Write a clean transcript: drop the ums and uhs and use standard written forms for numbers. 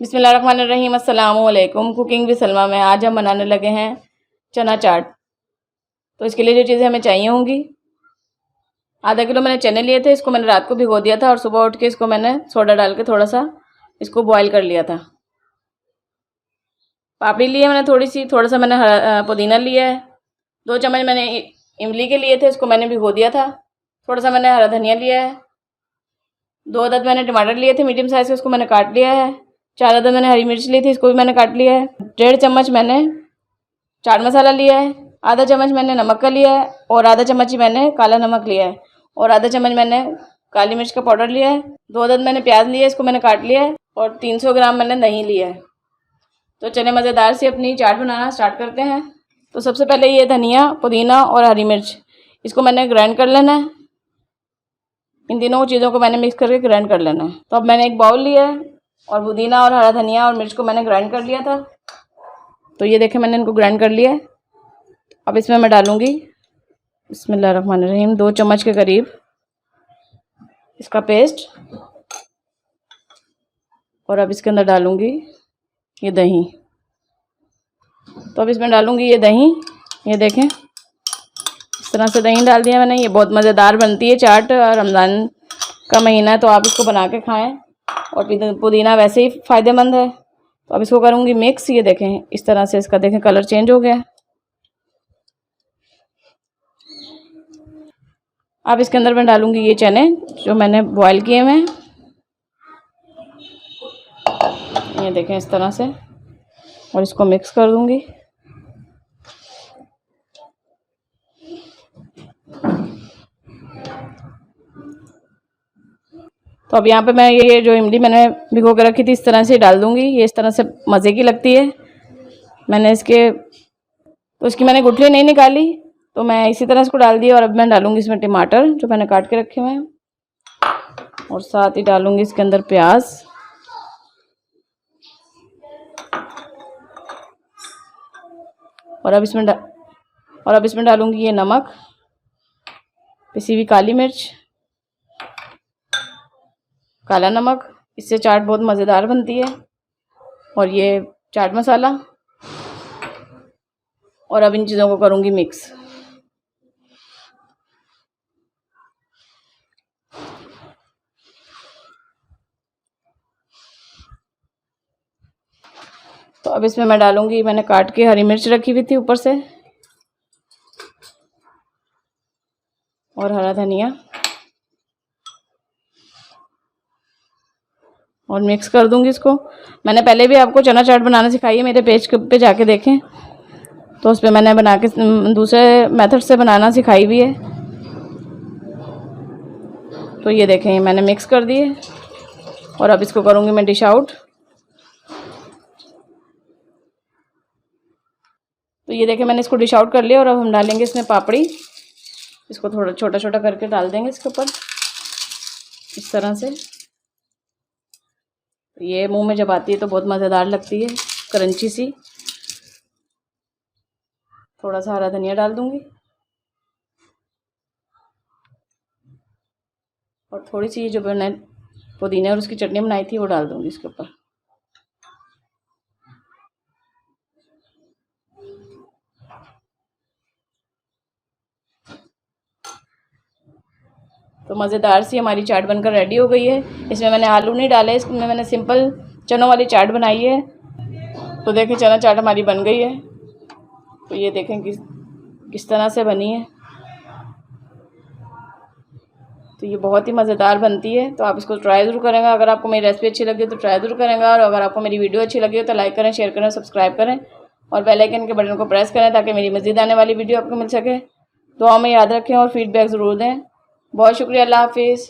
बिस्मिल्लाहिर्रहमानिर्रहीम। अस्सलाम वालेकुम। कुकिंग विद सलमा में आज हम बनाने लगे हैं चना चाट। तो इसके लिए जो चीज़ें हमें चाहिए होंगी, आधा किलो मैंने चने लिए थे। इसको मैंने रात को भिगो दिया था और सुबह उठ के इसको मैंने सोडा डाल के थोड़ा सा इसको बॉईल कर लिया था। पापड़ी ली है मैंने थोड़ी सी, थोड़ा सा मैंने पुदीना लिया है। 2 चम्मच मैंने इमली के लिए थे, इसको मैंने भिगो दिया था। थोड़ा सा मैंने हरा धनिया लिया है। 2 अदद मैंने टमाटर लिए थे मीडियम साइज़ के, उसको मैंने काट लिया है। 4 अदद मैंने हरी मिर्च ली थी, इसको भी मैंने काट लिया है। 1.5 चम्मच मैंने चाट मसाला लिया है। आधा चम्मच मैंने नमक का लिया है और आधा चम्मच ही मैंने काला नमक लिया है और आधा चम्मच मैंने काली मिर्च का पाउडर लिया है। 2 अदद मैंने प्याज लिया है, इसको मैंने काट लिया है और 300 ग्राम मैंने दही लिया है। तो चले मज़ेदार से अपनी चाट बनाना स्टार्ट करते हैं। तो सबसे पहले ये धनिया, पुदीना और हरी मिर्च, इसको मैंने ग्राइंड कर लेना है। इन तीनों चीज़ों को मैंने मिक्स करके ग्राइंड कर लेना है। तो अब मैंने एक बाउल लिया है और पुदीना और हरा धनिया और मिर्च को मैंने ग्राइंड कर लिया था। तो ये देखें मैंने इनको ग्राइंड कर लिया है। अब इसमें मैं डालूँगी बिस्मिल्लाहिर्रहमानिर्रहीम 2 चम्मच के करीब इसका पेस्ट। और अब इसके अंदर डालूँगी ये दही। तो अब इसमें डालूँगी ये दही। ये देखें इस तरह से दही डाल दिया मैंने। ये बहुत मज़ेदार बनती है चाट। रमज़ान का महीना है तो आप इसको बना के खाएं। और पुदीना वैसे ही फ़ायदेमंद है। तो अब इसको करूँगी मिक्स। ये देखें इस तरह से इसका देखें कलर चेंज हो गया। अब इसके अंदर मैं डालूँगी ये चने जो मैंने बॉईल किए हुए हैं। ये देखें इस तरह से, और इसको मिक्स कर दूँगी। तो अब यहाँ पे मैं ये जो इमली मैंने भिगो के रखी थी इस तरह से डाल दूँगी। ये इस तरह से मज़े की लगती है। मैंने इसकी मैंने गुठली नहीं निकाली, तो मैं इसी तरह इसको डाल दिया। और अब मैं डालूँगी इसमें टमाटर जो मैंने काट के रखे हुए हैं, और साथ ही डालूँगी इसके अंदर प्याज। और अब इसमें डालूँगी ये नमक, पिसी हुई काली मिर्च, काला नमक। इससे चाट बहुत मज़ेदार बनती है। और ये चाट मसाला। और अब इन चीज़ों को करूँगी मिक्स। तो अब इसमें मैं डालूँगी, मैंने काट के हरी मिर्च रखी हुई थी ऊपर से, और हरा धनिया, और मिक्स कर दूँगी इसको। मैंने पहले भी आपको चना चाट बनाना सिखाई है, मेरे पेज पे जाके देखें। तो उस पर मैंने बना के दूसरे मेथड से बनाना सिखाई भी है। तो ये देखें मैंने मिक्स कर दिए। और अब इसको करूँगी मैं डिश आउट। तो ये देखें मैंने इसको डिश आउट कर लिया। और अब हम डालेंगे इसमें पापड़ी। इसको थोड़ा छोटा छोटा करके डाल देंगे इसके ऊपर इस तरह से। ये मुंह में जब आती है तो बहुत मज़ेदार लगती है, क्रंची सी। थोड़ा सा हरा धनिया डाल दूंगी और थोड़ी सी जो मैंने पुदीने और उसकी चटनी बनाई थी वो डाल दूंगी इसके ऊपर। तो मज़ेदार सी हमारी चाट बनकर रेडी हो गई है। इसमें मैंने आलू नहीं डाले, इसमें मैंने सिंपल चनों वाली चाट बनाई है। तो देखें चना चाट हमारी बन गई है। तो ये देखें किस तरह से बनी है। तो ये बहुत ही मज़ेदार बनती है। तो आप इसको ट्राई ज़रूर करेंगे। अगर आपको मेरी रेसिपी अच्छी लगी तो ट्राई ज़रूर करेंगे। और अगर आपको मेरी वीडियो अच्छी लगी हो तो लाइक करें, शेयर करें, सब्सक्राइब करें और बेल आइकन के बटन को प्रेस करें ताकि मेरी मज़ीद आने वाली वीडियो आपको मिल सके। दुआ में याद रखें और फीडबैक ज़रूर दें। बहुत शुक्रिया। अल्लाह हाफिज़।